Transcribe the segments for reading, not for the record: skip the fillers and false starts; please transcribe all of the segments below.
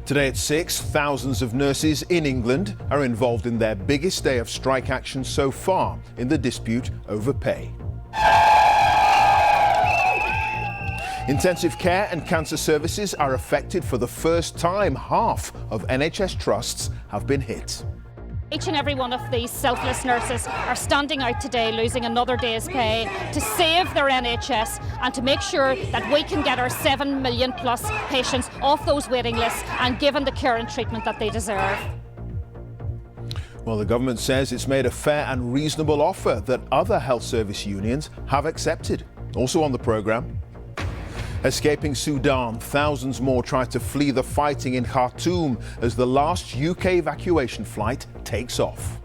Today at 6, thousands of nurses in England are involved in their biggest day of strike action so far in the dispute over pay. Intensive care and cancer services are affected for the first time. Half of NHS trusts have been hit. Each and every one of these selfless nurses are standing out today, losing another day's pay to save their NHS and to make sure that we can get our 7 million plus patients off those waiting lists and given the care and treatment that they deserve. Well, the government says it's made a fair and reasonable offer that other health service unions have accepted. Also on the programme, escaping Sudan, thousands more try to flee the fighting in Khartoum as the last UK evacuation flight takes off.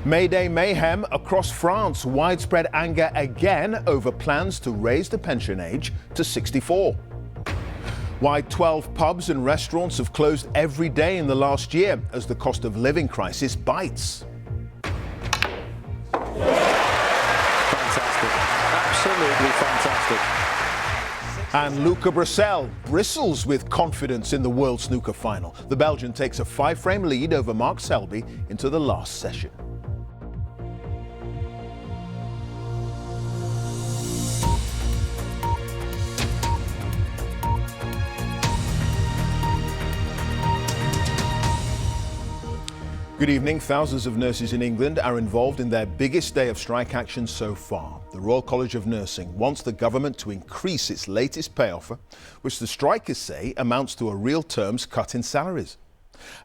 May Day mayhem across France, widespread anger again over plans to raise the pension age to 64. Why 12 pubs and restaurants have closed every day in the last year as the cost of living crisis bites. Fantastic, absolutely fantastic. And Luca Brissell bristles with confidence in the World Snooker Final. The Belgian takes a 5-frame lead over Mark Selby into the last session. Good evening. Thousands of nurses in England are involved in their biggest day of strike action so far. The Royal College of Nursing wants the government to increase its latest pay offer, which the strikers say amounts to a real terms cut in salaries.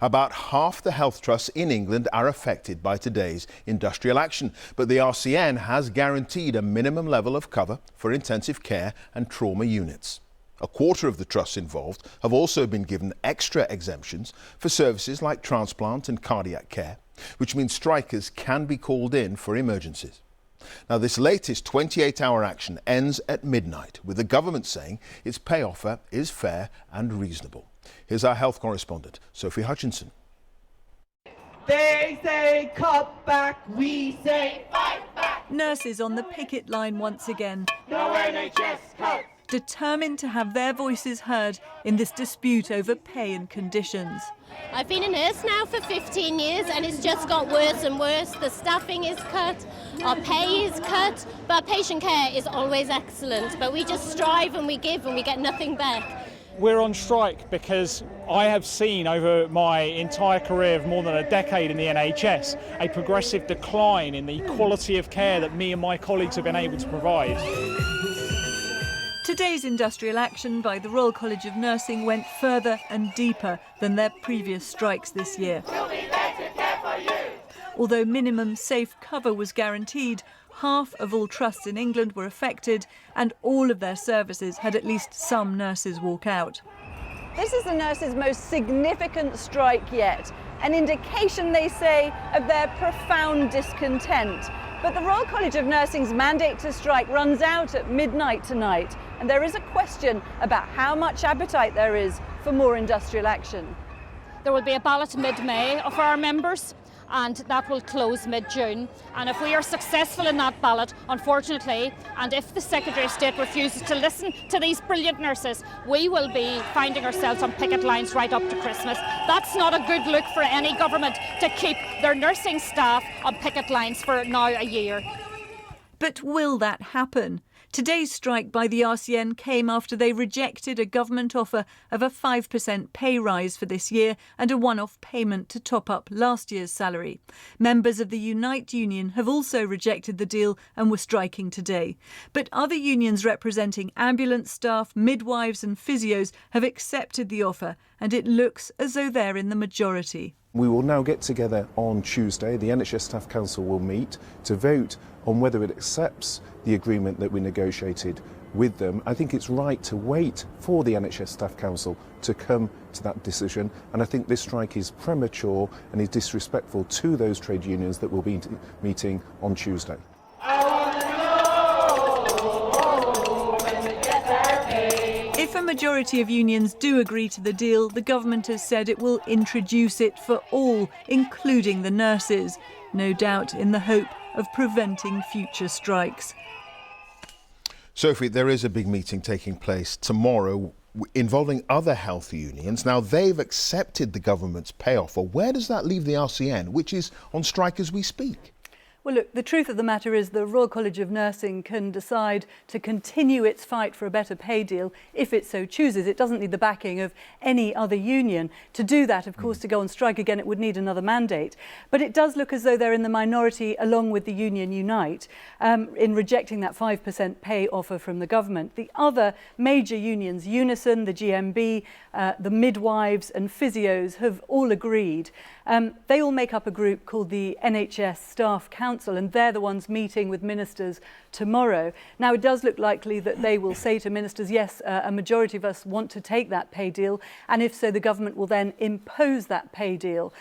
About half the health trusts in England are affected by today's industrial action, but the RCN has guaranteed a minimum level of cover for intensive care and trauma units. A quarter of the trusts involved have also been given extra exemptions for services like transplant and cardiac care, which means strikers can be called in for emergencies. Now, this latest 28-hour action ends at midnight, with the government saying its pay offer is fair and reasonable. Here's our health correspondent, Sophie Hutchinson. They say cut back, we say fight back. Nurses on the picket line once again. No NHS cuts. Determined to have their voices heard in this dispute over pay and conditions. I've been a nurse now for 15 years and it's just got worse and worse. The staffing is cut, our pay is cut, but patient care is always excellent. But we just strive and we give and we get nothing back. We're on strike because I have seen over my entire career of more than a decade in the NHS a progressive decline in the quality of care that me and my colleagues have been able to provide. Today's industrial action by the Royal College of Nursing went further and deeper than their previous strikes this year. We'll be there to care for you. Although minimum safe cover was guaranteed, half of all trusts in England were affected and all of their services had at least some nurses walk out. This is the nurses' most significant strike yet, an indication, they say, of their profound discontent. But the Royal College of Nursing's mandate to strike runs out at midnight tonight, and there is a question about how much appetite there is for more industrial action. There will be a ballot mid-May of our members, and that will close mid-June. And if we are successful in that ballot, unfortunately, and if the Secretary of State refuses to listen to these brilliant nurses, we will be finding ourselves on picket lines right up to Christmas. That's not a good look for any government to keep their nursing staff on picket lines for now a year. But will that happen? Today's strike by the RCN came after they rejected a government offer of a 5% pay rise for this year and a one-off payment to top up last year's salary. Members of the Unite union have also rejected the deal and were striking today. But other unions representing ambulance staff, midwives and physios have accepted the offer, and it looks as though they're in the majority. We will now get together on Tuesday. The NHS Staff Council will meet to vote on whether it accepts the agreement that we negotiated with them. I think it's right to wait for the NHS Staff Council to come to that decision, and I think this strike is premature and is disrespectful to those trade unions that will be meeting on Tuesday. If a majority of unions do agree to the deal, the government has said it will introduce it for all, including the nurses, no doubt in the hope of preventing future strikes. Sophie, there is a big meeting taking place tomorrow involving other health unions. Now, they've accepted the government's pay offer. Where does that leave the RCN, which is on strike as we speak? Well, look, the truth of the matter is the Royal College of Nursing can decide to continue its fight for a better pay deal if it so chooses. It doesn't need the backing of any other union. To do that, of course, to go on strike again, it would need another mandate. But it does look as though they're in the minority, along with the Union Unite, in rejecting that 5% pay offer from the government. The other major unions, Unison, the GMB, the midwives and physios, have all agreed. They all make up a group called the NHS Staff Council, and they're the ones meeting with ministers tomorrow. Now, it does look likely that they will say to ministers, yes, a majority of us want to take that pay deal, and if so, the government will then impose that pay deal.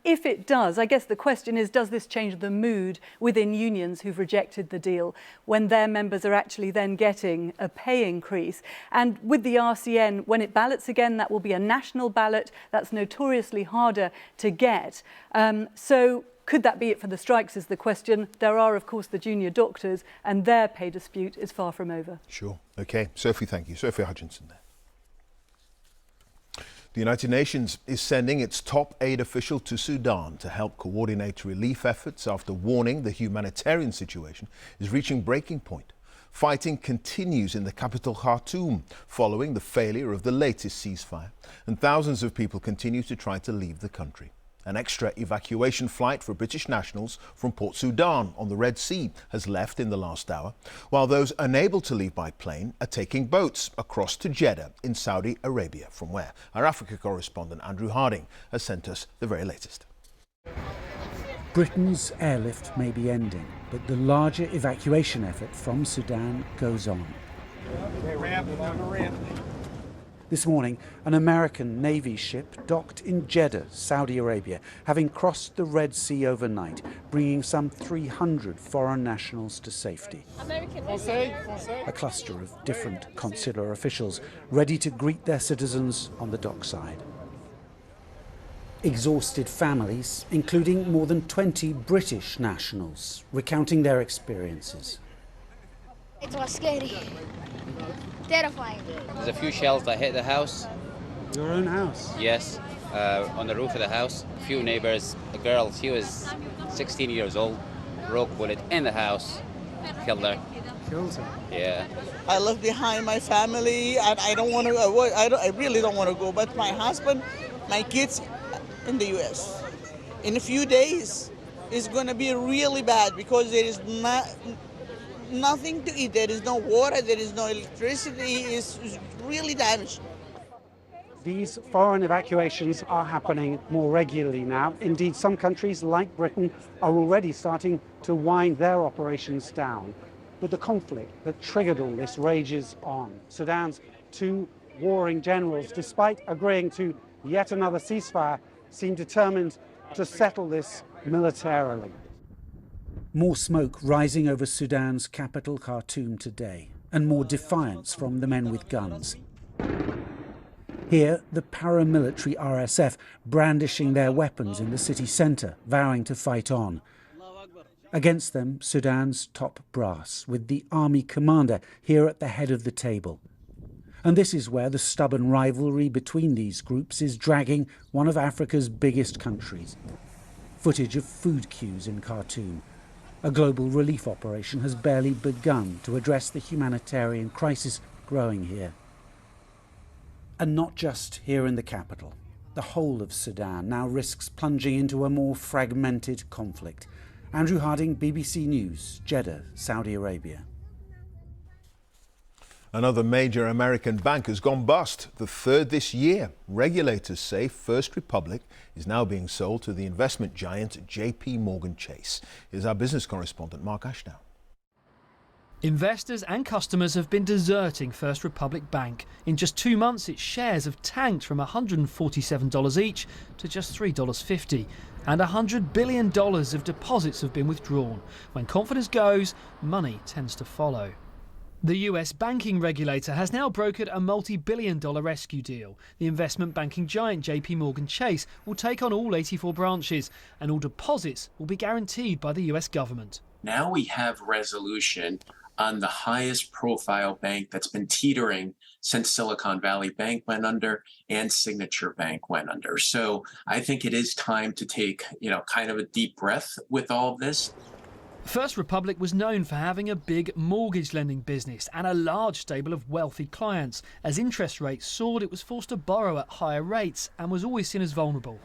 If it does, I guess the question is, does this change the mood within unions who've rejected the deal when their members are actually then getting a pay increase? And with the RCN, when it ballots again, that will be a national ballot. That's notoriously harder to get. So could that be it for the strikes is the question. There are, of course, the junior doctors, and their pay dispute is far from over. Sure. OK. Sophie, thank you. Sophie Hutchinson there. The United Nations is sending its top aid official to Sudan to help coordinate relief efforts after warning the humanitarian situation is reaching breaking point. Fighting continues in the capital Khartoum following the failure of the latest ceasefire, and thousands of people continue to try to leave the country. An extra evacuation flight for British nationals from Port Sudan on the Red Sea has left in the last hour, while those unable to leave by plane are taking boats across to Jeddah in Saudi Arabia, from where our Africa correspondent Andrew Harding has sent us the very latest. Britain's airlift may be ending, but the larger evacuation effort from Sudan goes on. This morning, an American Navy ship docked in Jeddah, Saudi Arabia, having crossed the Red Sea overnight, bringing some 300 foreign nationals to safety. A cluster of different consular officials ready to greet their citizens on the dockside. Exhausted families, including more than 20 British nationals, recounting their experiences. It was scary, terrifying. There's a few shells that hit the house. Your own house? Yes, on the roof of the house. A few neighbours, a girl, she was 16 years old, broke bullet in the house, killed her. Killed her? Yeah. I left behind my family, and I don't want to. I really don't want to go. But my husband, my kids, in the U.S. In a few days, it's going to be really bad because there is nothing to eat. There is no water. There is no electricity. It's really damaged. These foreign evacuations are happening more regularly now. Indeed, some countries, like Britain, are already starting to wind their operations down. But the conflict that triggered all this rages on. Sudan's two warring generals, despite agreeing to yet another ceasefire, seem determined to settle this militarily. More smoke rising over Sudan's capital, Khartoum, today, and more defiance from the men with guns. Here, the paramilitary RSF brandishing their weapons in the city centre, vowing to fight on. Against them, Sudan's top brass, with the army commander here at the head of the table. And this is where the stubborn rivalry between these groups is dragging one of Africa's biggest countries. Footage of food queues in Khartoum. A global relief operation has barely begun to address the humanitarian crisis growing here. And not just here in the capital. The whole of Sudan now risks plunging into a more fragmented conflict. Andrew Harding, BBC News, Jeddah, Saudi Arabia. Another major American bank has gone bust, the third this year. Regulators say First Republic is now being sold to the investment giant JP Morgan Chase. Here's our business correspondent Mark Ashdown. Investors and customers have been deserting First Republic Bank. In just 2 months, its shares have tanked from $147 each to just $3.50. And $100 billion of deposits have been withdrawn. When confidence goes, money tends to follow. The US banking regulator has now brokered a multi-billion-dollar rescue deal. The investment banking giant JP Morgan Chase will take on all 84 branches, and all deposits will be guaranteed by the US government. Now we have resolution on the highest profile bank that's been teetering since Silicon Valley Bank went under and Signature Bank went under. So I think it is time to take, kind of a deep breath with all of this. First Republic was known for having a big mortgage lending business and a large stable of wealthy clients. As interest rates soared, it was forced to borrow at higher rates and was always seen as vulnerable.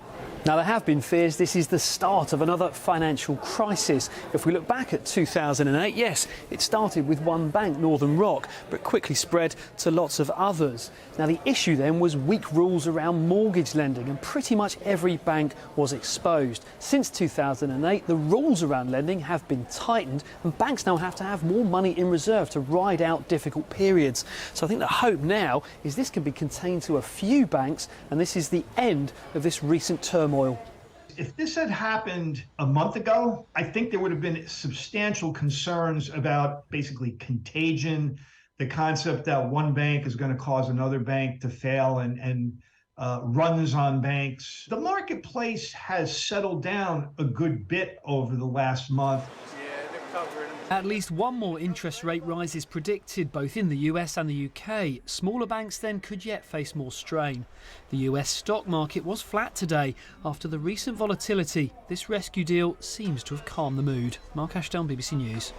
Now, there have been fears this is the start of another financial crisis. If we look back at 2008, yes, it started with one bank, Northern Rock, but quickly spread to lots of others. Now, the issue then was weak rules around mortgage lending, and pretty much every bank was exposed. Since 2008, the rules around lending have been tightened, and banks now have to have more money in reserve to ride out difficult periods. So I think the hope now is this can be contained to a few banks, and this is the end of this recent turmoil. If this had happened a month ago, I think there would have been substantial concerns about basically contagion, the concept that one bank is going to cause another bank to fail and runs on banks. The marketplace has settled down a good bit over the last month. At least one more interest rate rise is predicted, both in the US and the UK. Smaller banks then could yet face more strain. The US stock market was flat today after the recent volatility. This rescue deal seems to have calmed the mood. Mark Ashdown, BBC News.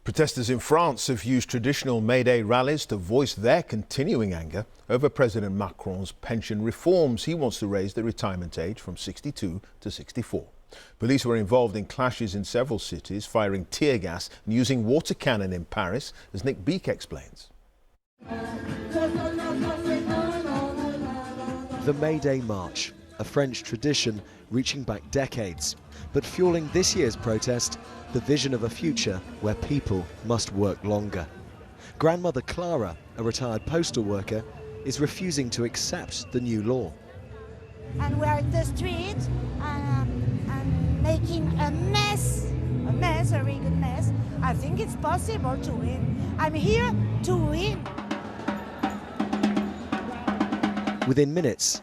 Protesters in France have used traditional May Day rallies to voice their continuing anger over President Macron's pension reforms. He wants to raise the retirement age from 62 to 64. Police were involved in clashes in several cities, firing tear gas and using water cannon in Paris, as Nick Beake explains. The May Day March, a French tradition reaching back decades, but fueling this year's protest, the vision of a future where people must work longer. Grandmother Clara, a retired postal worker, is refusing to accept the new law. And we're in the street and making a mess, a really good mess. I think it's possible to win. I'm here to win. Within minutes,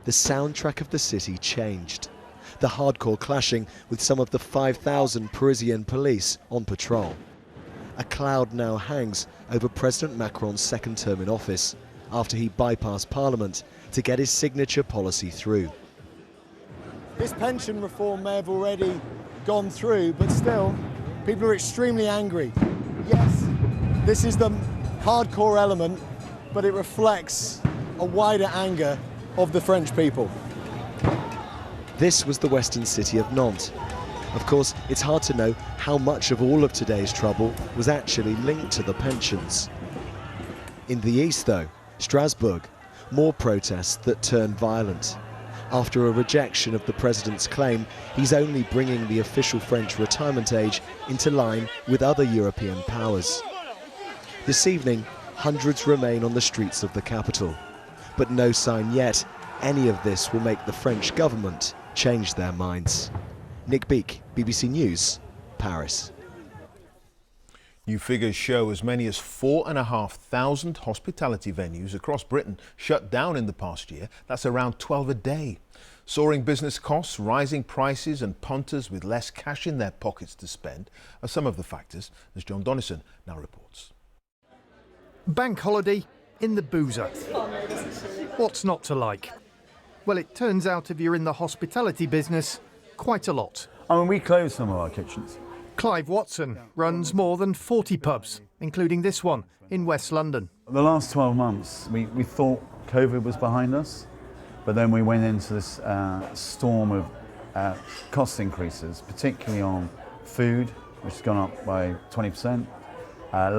the soundtrack of the city changed. The hardcore clashing with some of the 5,000 Parisian police on patrol. A cloud now hangs over President Macron's second term in office after he bypassed Parliament to get his signature policy through. This pension reform may have already gone through, but still, people are extremely angry. Yes, this is the hardcore element, but it reflects a wider anger of the French people. This was the western city of Nantes. Of course, it's hard to know how much of all of today's trouble was actually linked to the pensions. In the east, though, Strasbourg, more protests that turned violent. After a rejection of the president's claim, he's only bringing the official French retirement age into line with other European powers. This evening, hundreds remain on the streets of the capital, but no sign yet any of this will make the French government change their minds. Nick Beake, BBC News, Paris. New figures show as many as 4,500 hospitality venues across Britain shut down in the past year. That's around 12 a day. Soaring business costs, rising prices and punters with less cash in their pockets to spend are some of the factors, as John Donnison now reports. Bank holiday in the boozer. What's not to like? Well, it turns out if you're in the hospitality business, quite a lot. I mean, we closed some of our kitchens. Clive Watson runs more than 40 pubs, including this one in West London. The last 12 months, we thought COVID was behind us, but then we went into this storm of cost increases, particularly on food, which has gone up by 20%.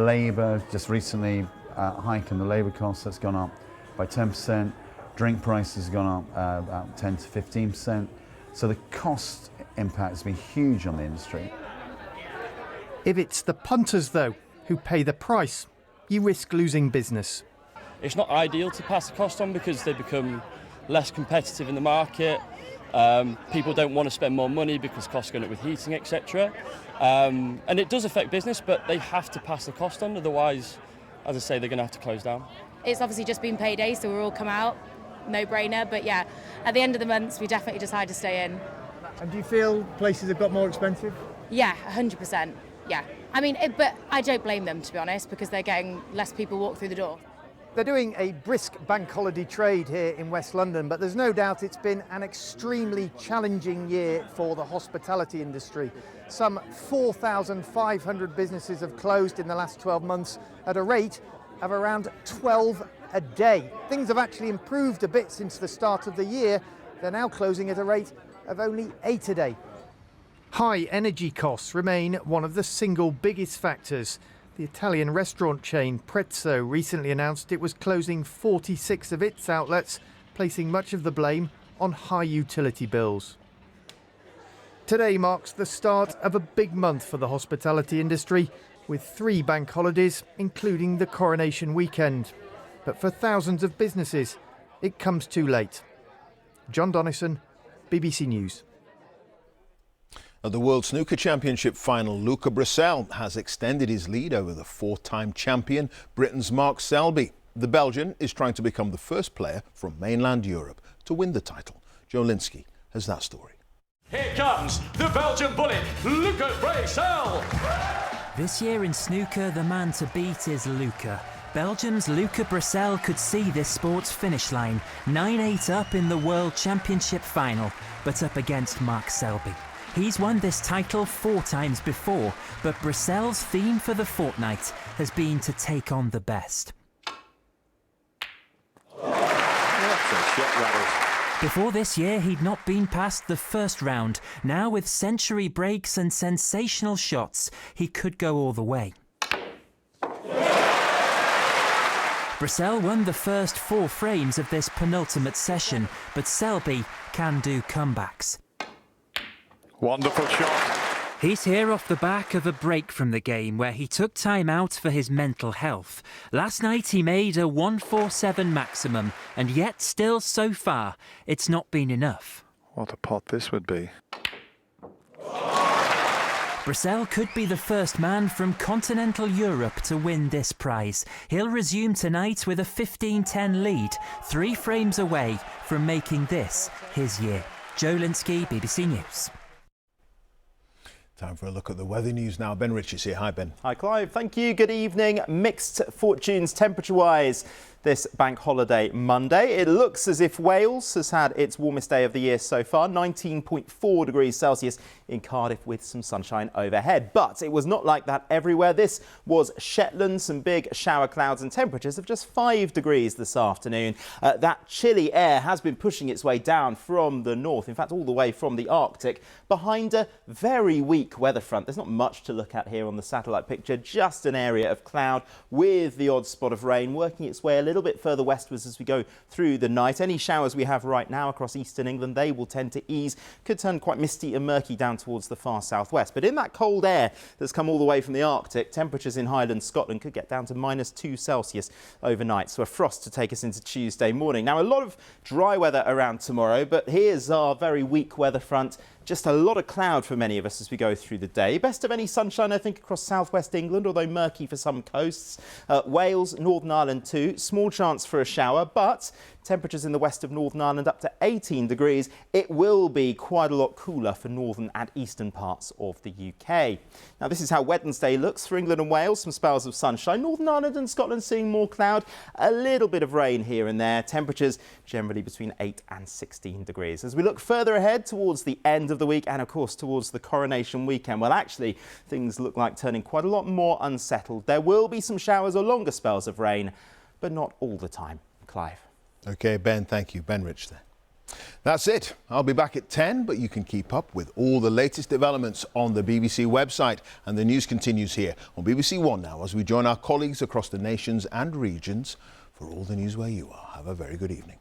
Labour, just recently, hike in the labour costs, that's gone up by 10%. Drink prices have gone up about 10 to 15%. So the cost impact has been huge on the industry. If it's the punters, though, who pay the price, you risk losing business. It's not ideal to pass the cost on because they become less competitive in the market. People don't want to spend more money because costs go up with heating, etc. And it does affect business, but they have to pass the cost on, otherwise, as I say, they're going to have to close down. It's obviously just been payday, so we're all come out, no brainer. But yeah, at the end of the month, we definitely decide to stay in. And do you feel places have got more expensive? Yeah, 100%. Yeah. I mean, but I don't blame them, to be honest, because they're getting less people walk through the door. They're doing a brisk bank holiday trade here in West London, but there's no doubt it's been an extremely challenging year for the hospitality industry. Some 4,500 businesses have closed in the last 12 months at a rate of around 12 a day. Things have actually improved a bit since the start of the year. They're now closing at a rate of only 8 a day. High energy costs remain one of the single biggest factors. The Italian restaurant chain Prezzo recently announced it was closing 46 of its outlets, placing much of the blame on high utility bills. Today marks the start of a big month for the hospitality industry, with 3 bank holidays, including the coronation weekend. But for thousands of businesses, it comes too late. John Donnison, BBC News. At the World Snooker Championship final, Luca Brecel has extended his lead over the 4-time champion, Britain's Mark Selby. The Belgian is trying to become the first player from mainland Europe to win the title. Joe Linsky has that story. Here comes the Belgian bullet, Luca Brecel. This year in snooker, the man to beat is Luca. Belgium's Luca Brecel could see this sport's finish line, 9-8 up in the World Championship final, but up against Mark Selby. He's won this title 4 times before, but Brecel's theme for the fortnight has been to take on the best. Before this year, he'd not been past the first round. Now, with century breaks and sensational shots, he could go all the way. Brecel won the first 4 frames of this penultimate session, but Selby can do comebacks. Wonderful shot. He's here off the back of a break from the game where he took time out for his mental health. Last night he made a 147 maximum, and yet still so far it's not been enough. What a pot this would be. Brecel could be the first man from continental Europe to win this prize. He'll resume tonight with a 15-10 lead, 3 frames away from making this his year. Joe Linsky, BBC News. Time for a look at the weather news now. Ben Richards here. Hi, Ben. Hi, Clive. Thank you. Good evening. Mixed fortunes temperature-wise this bank holiday Monday. It looks as if Wales has had its warmest day of the year so far, 19.4 degrees Celsius in Cardiff with some sunshine overhead. But it was not like that everywhere. This was Shetland, some big shower clouds and temperatures of just 5 degrees this afternoon. That chilly air has been pushing its way down from the north, in fact all the way from the Arctic, behind a very weak weather front. There's not much to look at here on the satellite picture, just an area of cloud with the odd spot of rain working its way a little bit further westwards as we go through the night. Any showers we have right now across eastern England, they will tend to ease, could turn quite misty and murky down towards the far southwest. But in that cold air that's come all the way from the Arctic, temperatures in Highland Scotland could get down to -2 Celsius overnight. So a frost to take us into Tuesday morning. Now a lot of dry weather around tomorrow, but here's our very weak weather front. Just a lot of cloud for many of us as we go through the day. Best of any sunshine, I think, across southwest England, although murky for some coasts. Wales, Northern Ireland too. Small chance for a shower, but temperatures in the west of Northern Ireland up to 18 degrees. It will be quite a lot cooler for northern and eastern parts of the UK. Now, this is how Wednesday looks for England and Wales. Some spells of sunshine. Northern Ireland and Scotland seeing more cloud. A little bit of rain here and there. Temperatures generally between 8 and 16 degrees. As we look further ahead towards the end of the week and, of course, towards the coronation weekend, well, actually, things look like turning quite a lot more unsettled. There will be some showers or longer spells of rain, but not all the time. Clive. OK, Ben, thank you. Ben Rich there. That's it. I'll be back at 10, but you can keep up with all the latest developments on the BBC website. And the news continues here on BBC One now as we join our colleagues across the nations and regions for all the news where you are. Have a very good evening.